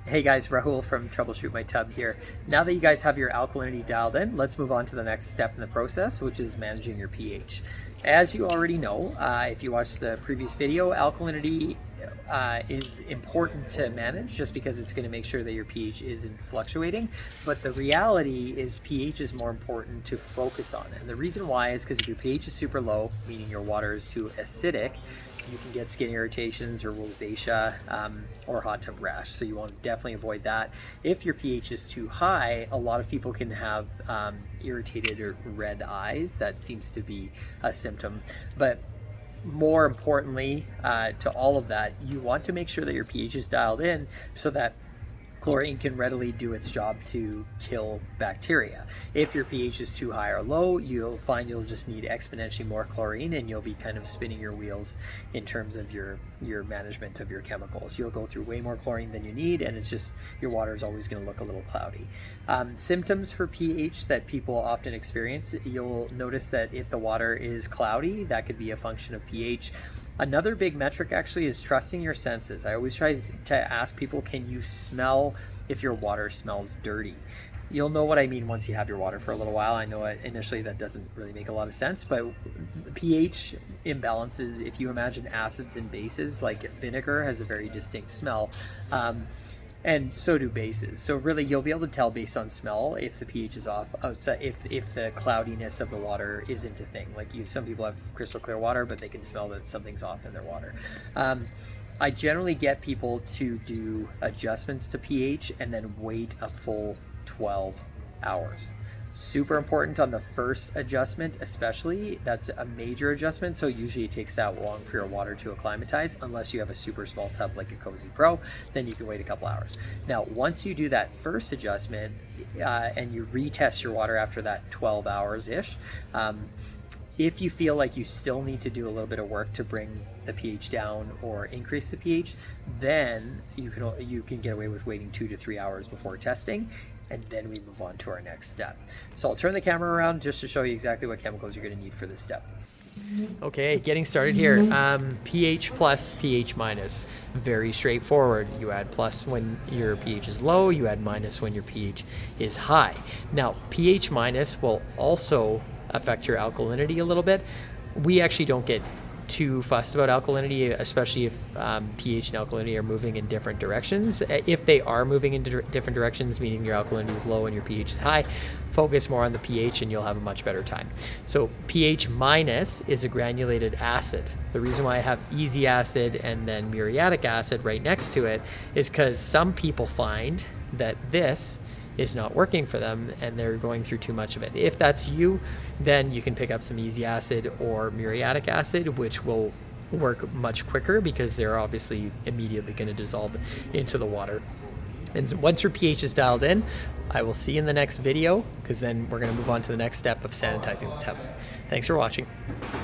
Hey guys, Rahul from Troubleshoot My Tub here. Now that you guys have your alkalinity dialed in, let's move on to the next step in the process, which is managing your pH. As you already know, if you watched the previous video, alkalinity is important to manage just because it's going to make sure that your pH isn't fluctuating. But the reality is pH is more important to focus on. And the reason why is because if your pH is super low, meaning your water is too acidic, you can get skin irritations or rosacea or hot tub rash. So you want to definitely avoid that. If your pH is too high, a lot of people can have irritated or red eyes. That seems to be a symptom. But more importantly, to all of that, you want to make sure that your pH is dialed in so that chlorine can readily do its job to kill bacteria. If your pH is too high or low, you'll find you'll just need exponentially more chlorine, and you'll be kind of spinning your wheels in terms of your management of your chemicals. You'll go through way more chlorine than you need, and it's just your water is always going to look a little cloudy. Symptoms for pH that people often experience, you'll notice that if the water is cloudy, that could be a function of pH. Another big metric actually is trusting your senses. I always try to ask people, can you smell if your water smells dirty? You'll know what I mean once you have your water for a little while. I know initially that doesn't really make a lot of sense, but the pH imbalances, if you imagine acids and bases, like vinegar has a very distinct smell. And so do bases. So really you'll be able to tell based on smell if the pH is off outside, if the cloudiness of the water isn't a thing. Like some people have crystal clear water, but they can smell that something's off in their water. I generally get people to do adjustments to pH and then wait a full 12 hours. Super important on the first adjustment, especially. That's a major adjustment, so usually it takes that long for your water to acclimatize, unless you have a super small tub like a Cozy Pro, then you can wait a couple hours. Now once you do that first adjustment and you retest your water after that 12 hours ish, if you feel like you still need to do a little bit of work to bring the pH down or increase the pH, then you can get away with waiting 2 to 3 hours before testing, and then we move on to our next step. So I'll turn the camera around just to show you exactly what chemicals you're going to need for this step. Okay, getting started here. pH plus, pH minus. Very straightforward. You add plus when your pH is low, you add minus when your pH is high. Now, pH minus will also affect your alkalinity a little bit. We actually don't get too fussed about alkalinity, especially if pH and alkalinity are moving in different directions. If they are moving in different directions, meaning your alkalinity is low and your pH is high, focus more on the pH and you'll have a much better time. So pH minus is a granulated acid. The reason why I have easy acid and then muriatic acid right next to it is because some people find that this is not working for them and they're going through too much of it. If that's you, then you can pick up some easy acid or muriatic acid, which will work much quicker because they're obviously immediately going to dissolve into the water. And so once your pH is dialed in, I will see you in the next video, because then we're going to move on to the next step of sanitizing the tub. Thanks for watching.